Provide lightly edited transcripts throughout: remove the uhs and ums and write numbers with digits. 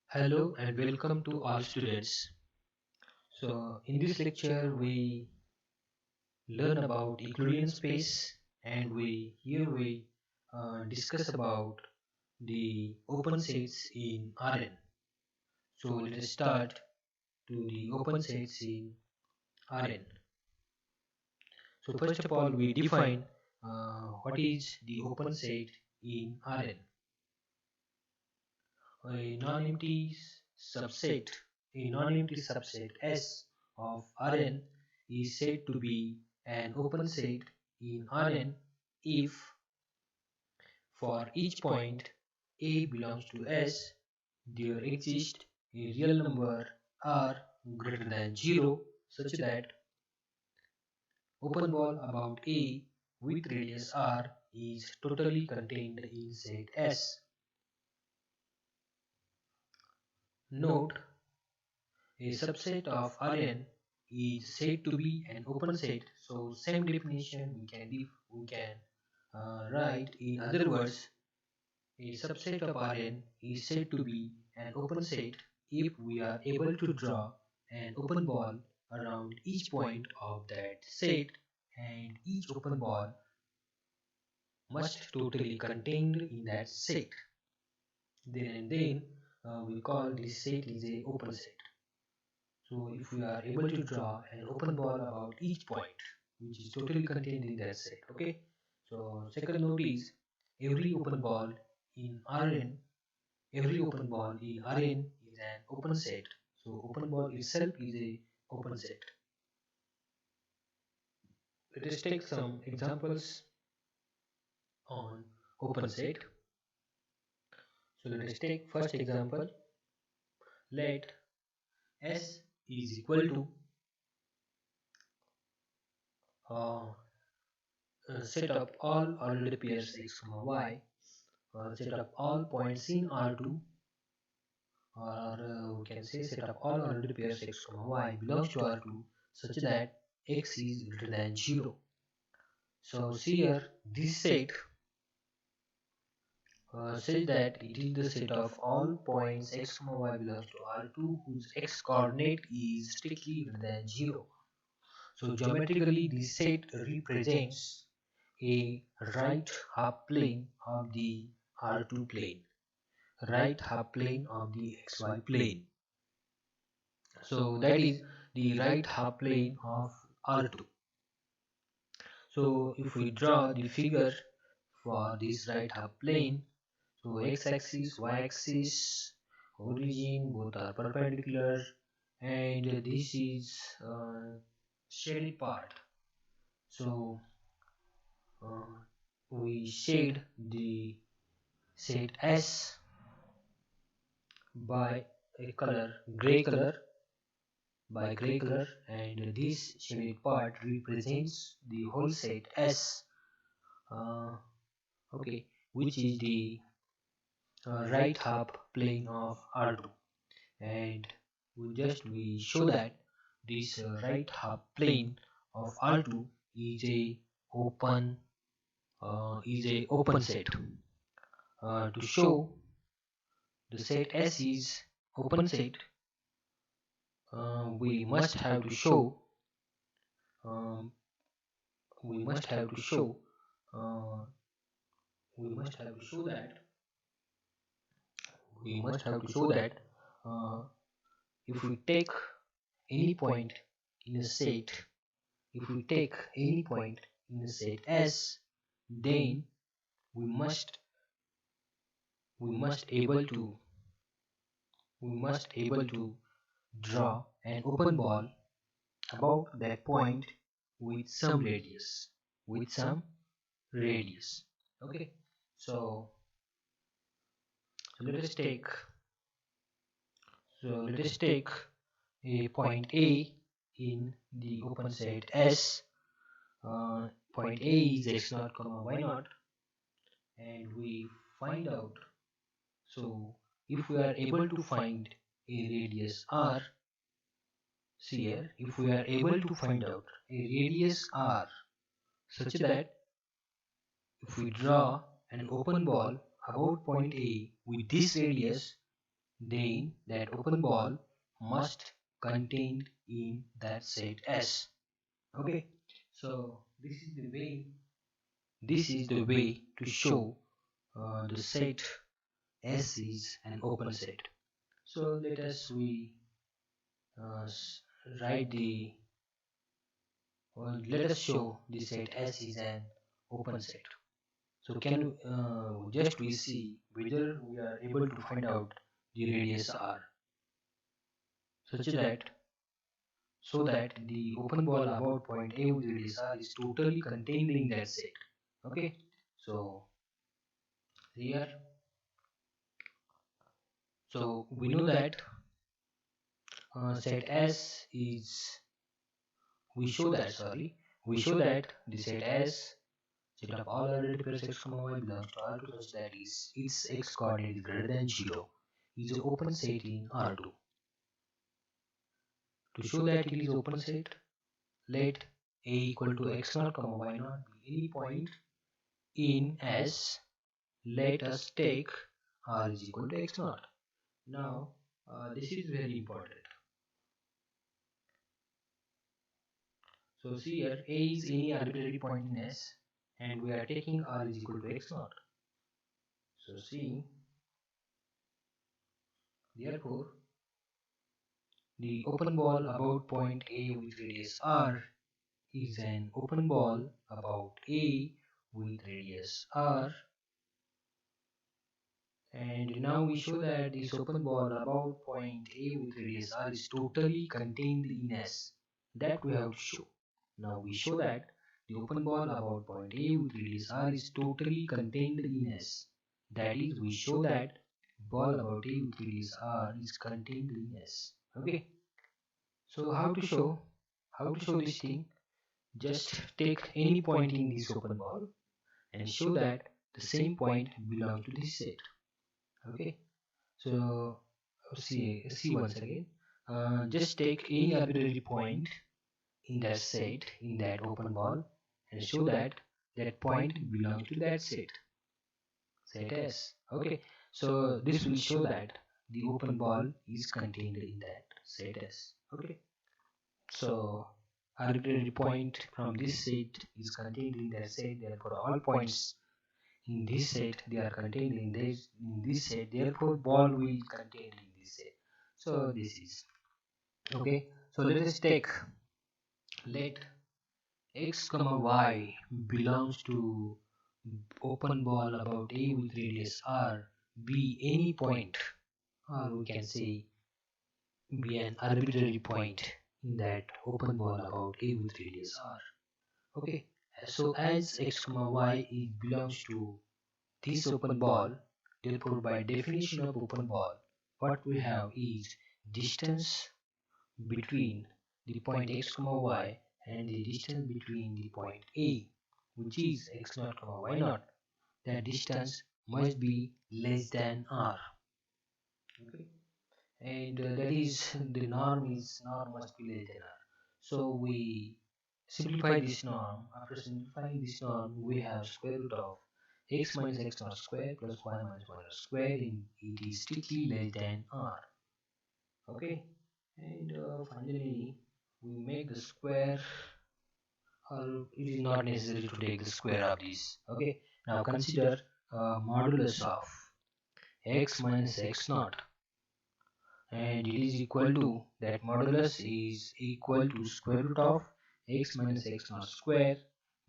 Hello and welcome to all students. So in this lecture we learn about Euclidean space and we discuss about the open sets in Rn. So let us start to the open sets in Rn. So first of all we define what is the open set in Rn. A non-empty subset a non-empty subset S of Rn is said to be an open set in Rn if for each point A belongs to S there exists a real number R greater than 0 such that open ball about A with radius R is totally contained in set S. Note, a subset of Rn is said to be an open set. So same definition we can write. In other words, a subset of Rn is said to be an open set if we are able to draw an open ball around each point of that set, and each open ball must totally contained in that set. Then we call this set is a open set. So if we are able to draw an open ball about each point, which is totally contained in that set, okay? So second note is every open ball in Rn, every open ball in Rn is an open set. So open ball itself is a open set. Let us take some examples on open set. So let us take first example. Let S is equal to uh, set of all ordered pairs x, y, set of all points in R2, or we can say set of all ordered pairs x, y belongs to R2 such that x is greater than 0. So see here, this set says that it is the set of all points x, y belongs to R2 whose x coordinate is strictly greater than 0. So geometrically this set represents a right half plane of the R2 plane, right half plane of the xy plane. So that is the right half plane of R2. So if we draw the figure for this right half plane, so x-axis, y-axis, origin both are perpendicular, and this is shaded part. So we shade the set S by a color, gray color, and this shaded part represents the whole set S, uh, okay, which is the right half plane of R2, and we show that this right half plane of R2 is a open set. To show the set S is open set, we must have to show um, we must have to show uh, we must have to show that we must have to show that uh, if we take any point in a set if we take any point in a set S, then we must able to draw an open ball about that point with some radius okay. So let us take a point A in the open set S. Point A is x naught comma y naught, and we find out. So if we are able to find a radius r, see here, if we are able to find out a radius r such that if we draw an open ball about point A with this radius, then that open ball must contained in that set S. Okay, so this is the way to show the set S is an open set. So let us we write the let us show the set S is an open set. So can just we see whether we are able to find out the radius R such that the open ball about point A with radius R is totally contained in that set. Okay, so here we know that set S is we show that the set S set of all ordered pairs x comma y belongs to R2 such that its x coordinate is greater than 0 is an open set in R2. To show that it is open set, let A equal to x0 comma y0 be any point in S. Let us take R is equal to x0. Now this is very important. So see here, A is any arbitrary point in S and we are taking R is equal to x0. So see, therefore the open ball about point A with radius R is an open ball about A with radius R, and now we show that this open ball about point A with radius R is totally contained in S. That we have to show. Now we show that the open ball about point A with radius R is totally contained in S. That is, we show that ball about A with radius R is contained in S. Okay. So how to show this thing? Just take any point in this open ball and show that the same point belongs to this set. Okay, so see once again. Just take any arbitrary point in that set in that open ball and show that that point belongs to that set S. Okay, so this will show that the open ball is contained in that set S. Okay, so arbitrary point from this set is contained in that set, therefore all points in this set they are contained in this set, therefore ball will contain in this set. So this is okay. So let us take, let x comma y belongs to open ball about A with radius R be any point, or we can say be an arbitrary point in that open ball about A with radius R. Okay, so as x comma y it belongs to this open ball, therefore by definition of open ball what we have is distance between the point x comma y and the distance between the point A, which is x0 comma y0. That distance must be less than r. Okay, and that is the norm must be less than r. So we simplify this norm. After simplifying this norm, we have square root of x minus x naught square plus y minus y naught square in it is strictly less than r. Okay, and finally we make the square, or it is not necessary to take the square of this. Okay, now consider modulus of x minus x naught, and it is equal to, that modulus is equal to square root of x minus x naught square,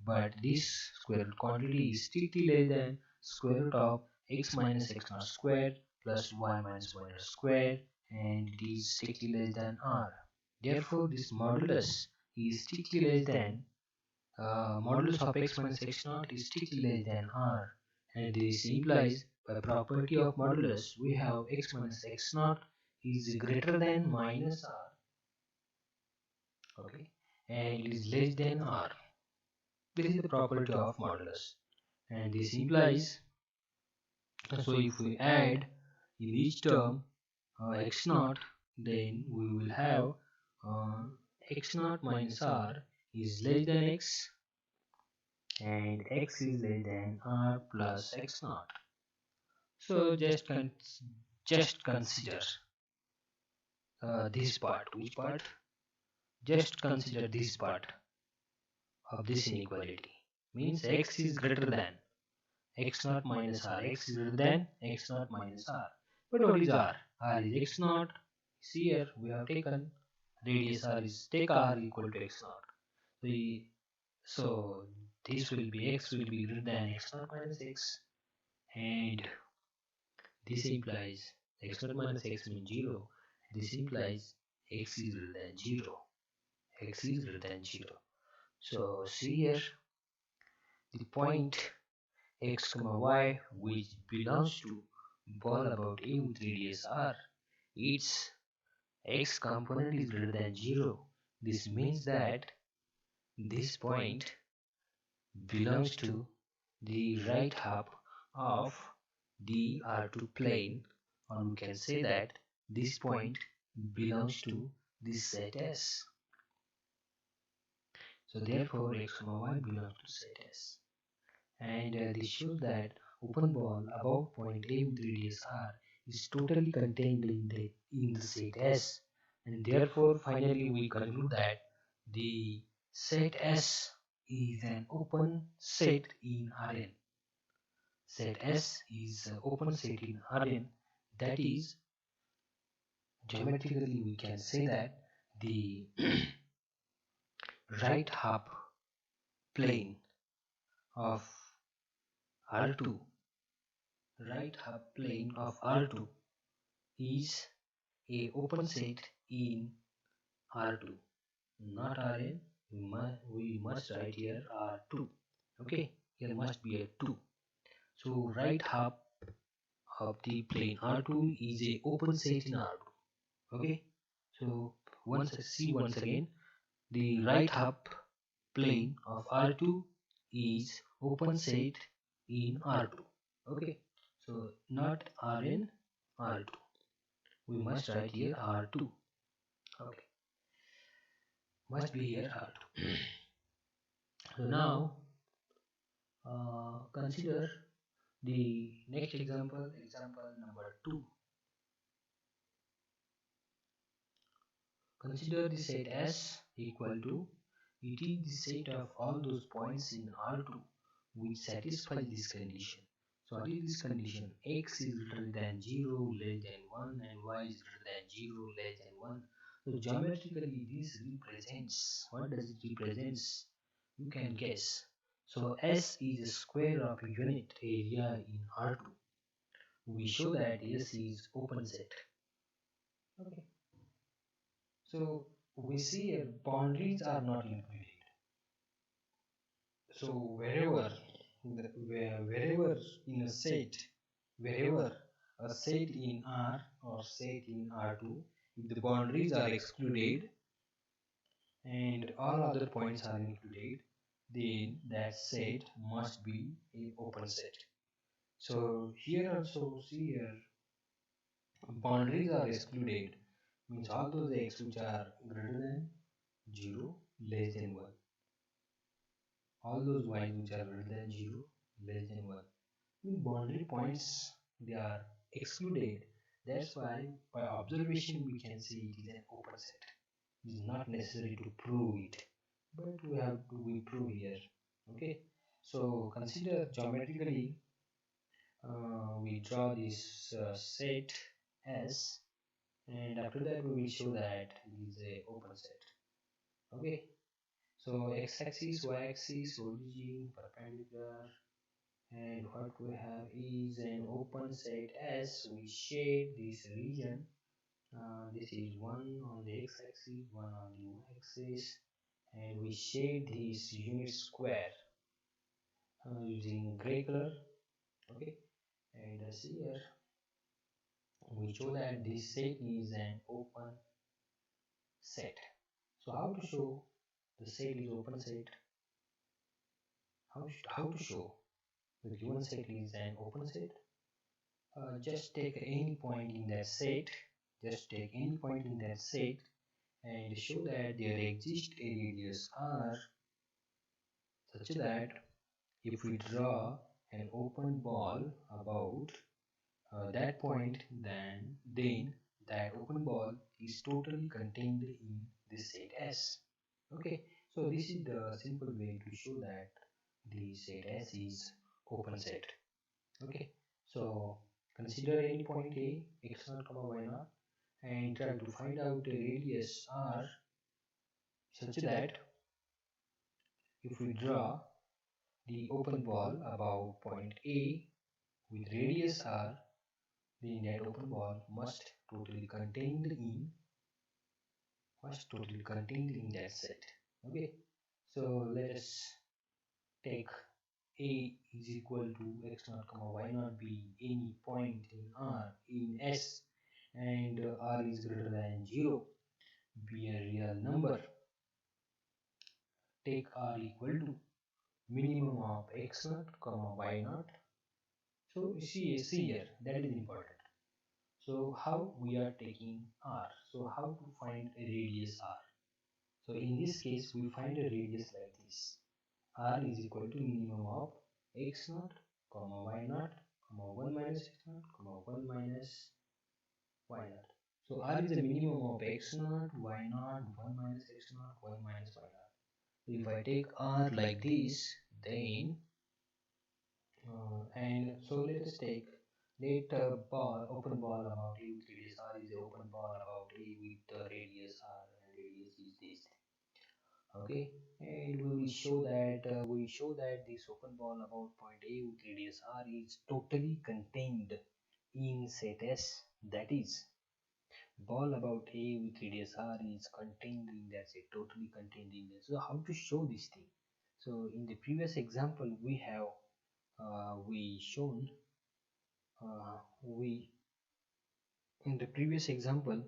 but this square root quantity is strictly less than square root of x minus x naught square plus y minus y naught square, and it is strictly less than r. Therefore this modulus is strictly less than modulus of x minus x naught is strictly less than r, and this implies by property of modulus we have x minus x naught is greater than minus r. Okay, and it is less than r. This is the property of modulus, and this implies, so if we add in each term x naught, then we will have x naught minus r is less than x, and x is less than r plus x naught. So just consider this part. Which part? Just consider this part of this inequality. Means x is greater than x naught minus r. X is greater than x naught minus r. But what is r? R is x naught. See here we have taken radius r is take r equal to x naught. So this will be x will be greater than x naught minus x, and this implies x naught minus x means 0. This implies x is greater than 0. X is greater than 0. So see here the point x comma y which belongs to ball about a with radius r, its x component is greater than 0. This means that this point belongs to the right half of the R2 plane, or we can say that this point belongs to this set S. So therefore x comma y belongs to set S, and this shows that open ball above point A with radius r is totally contained in the set S, and therefore finally we conclude that the set S is an open set in Rn. Set S is an open set in Rn, that is, geometrically we can say that the right half plane of R2 is a open set in R2, not Rn. We must write here R2. Okay, here must be a 2. So right half of the plane R2 is a open set in R2. Okay, so once again, the right half plane of R2 is open set in R2. Okay, so not Rn, R2. We must write here R2. Okay, must be here R2. So now consider the next example, example number 2. Consider the set S equal to, it is the set of all those points in R2 which satisfy this condition. So what is this condition? X is greater than 0, less than 1, and y is greater than 0, less than 1. So geometrically this represents, what does it represent? You can guess. So S is a square of a unit area in R2. We show that S is open set. Okay. So we see here boundaries are not included. So wherever in a set, wherever a set in R or set in R2, if the boundaries are excluded and all other points are included, then that set must be an open set. So here also see here boundaries are excluded, means all those x which are greater than 0, less than 1. All those y which are greater than 0, less than 1. In boundary points they are excluded. That's why by observation we can say it is an open set. It is not necessary to prove it, but we prove here. Okay, so consider geometrically we draw this set S, and after that we will show that it is a open set. Okay, so x-axis, y-axis, origin, perpendicular, and what we have is an open set S. We shade this region. This is one on the x-axis, one on the y-axis, and we shade this unit square using gray color. Okay, and see here we show that this set is an open set. So how to show the set is open set? How to show the given set is an open set? Just take any point in that set. Just take any point in that set and show that there exists a radius r such that if we draw an open ball about that point, then that open ball is totally contained in this set S. Okay, so this is the simple way to show that the set S is open set. Okay, so consider any point A, x0, y0, and try to find out a radius r such that if we draw the open ball above point A with radius r, then that open ball must totally contained in that set. Okay, so let us take A is equal to x0, y0 be any point in R in S, and R is greater than 0 be a real number. Take R equal to minimum of x0, y0. So see here, that is important. So how we are taking R? So how to find a radius R? So in this case we find a radius like this. R is equal to minimum of x0, y0, 1 minus x0, 1 minus y0. So R is the minimum of x0, y0, 1 minus x0, 1 minus y0. If I take R like this, then and so let us take open ball about A with radius R is the open ball about A with radius R, and radius is this. Okay, and we show that this open ball about point A with radius R is totally contained in set S. That is, ball about A with radius R is contained in that set, totally contained in there. So how to show this thing? So in the previous example we have we shown we in the previous example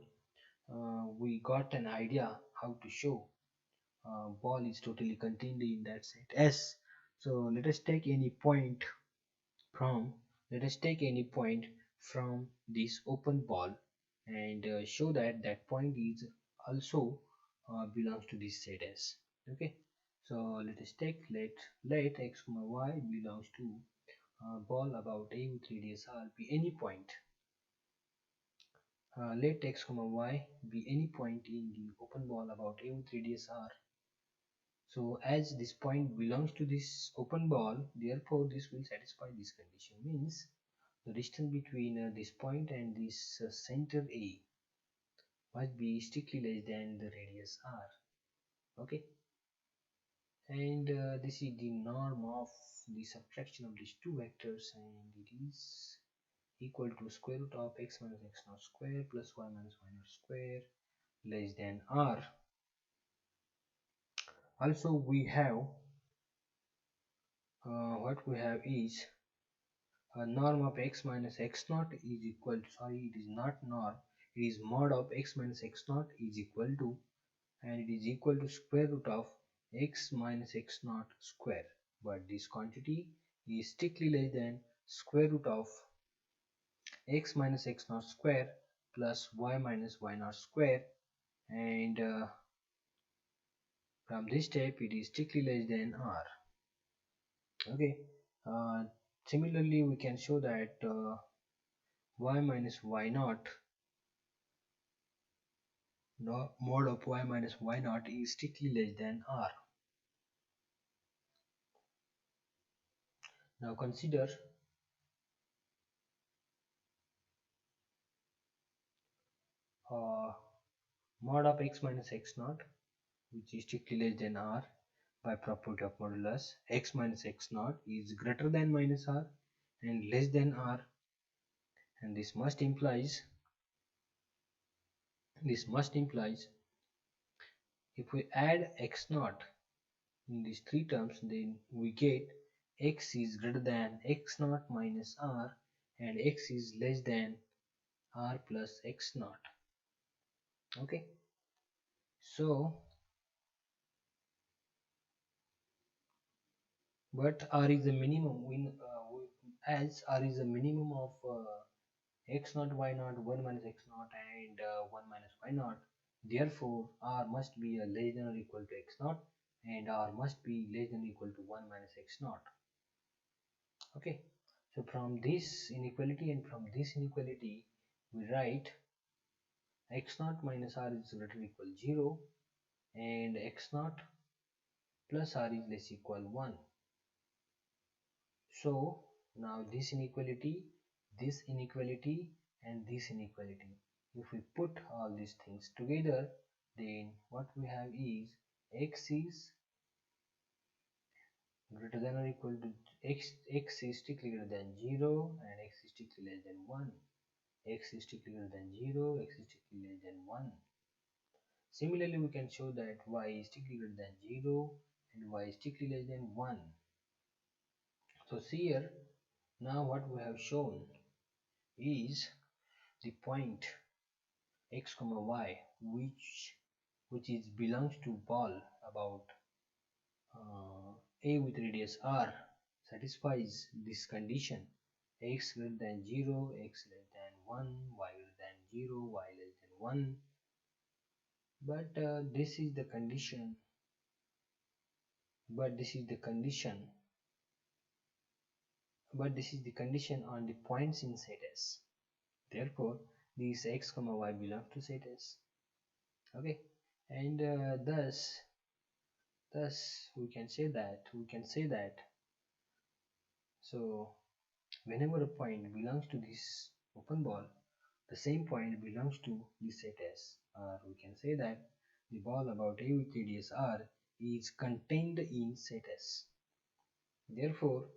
we got an idea how to show ball is totally contained in that set S. So let us take any point from this open ball and show that that point is also belongs to this set S. Okay, so let us take let x comma y belongs to ball about A with radius R be any point. Let x comma y be any point in the open ball about A with radius R. So as this point belongs to this open ball, therefore this will satisfy this condition. Means the distance between this point and this center A must be strictly less than the radius R. Okay, and this is the norm of the subtraction of these two vectors, and it is equal to square root of x minus x naught square plus y minus y naught square less than R. Also we have what we have is norm of x minus x naught is equal to, sorry, it is not norm, it is mod of x minus x naught is equal to, and it is equal to square root of x minus x naught square, but this quantity is strictly less than square root of x minus x naught square plus y minus y naught square, and from this step it is strictly less than R. Okay, similarly we can show that y minus y naught mod of y minus y naught is strictly less than R. Now consider mod of x minus x naught, which is strictly less than R by property of modulus. X minus x naught is greater than minus R and less than R, and this must implies if we add x naught in these three terms, then we get x is greater than x naught minus R and x is less than R plus x naught. Okay, so but R is the minimum as R is the minimum of x naught y naught 1 minus x naught and 1 minus y naught, therefore R must be less than or equal to x naught, and R must be less than or equal to 1 minus x naught. Okay, So from this inequality and from this inequality we write x naught minus r is greater or equal 0 and x naught plus r is less equal 1. So now this inequality and this inequality, if we put all these things together, then what we have is x is greater than or equal to x is strictly greater than 0 and x is strictly less than 1. X is strictly greater than 0, x is strictly less than 1. Similarly, we can show that y is strictly greater than 0 and y is strictly less than 1. So see here, now what we have shown is the point x comma y which is belongs to ball about a with radius r satisfies this condition x greater than 0, x less than 1, y greater than 0, y less than 1. But this is the condition but this is the condition on the points in set S. Therefore this x comma y belongs to set S. Okay, and thus we can say that so whenever a point belongs to this open ball, the same point belongs to the set S, or we can say that the ball about a with radius r is contained in set S. Therefore,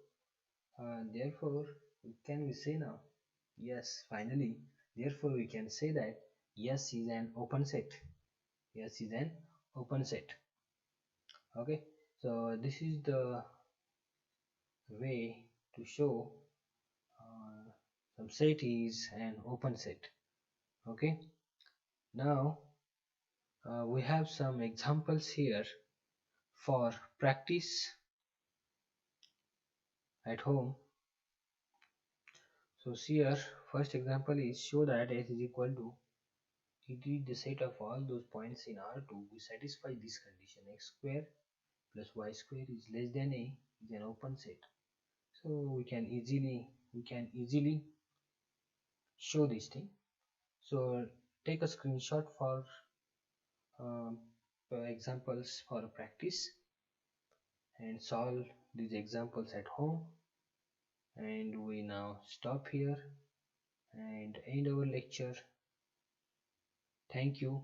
can we say now? Yes, finally. Therefore, we can say that S is an open set. S is an open set. Okay, so this is the way to show some set is an open set. Okay, now we have some examples here for practice at home. So here first example is show that S is equal to, it is the set of all those points in R2 which satisfy this condition x square plus y square is less than a is an open set. So we can easily show this thing. So take a screenshot for examples for practice and solve these examples at home. And we now stop here and end our lecture. Thank you.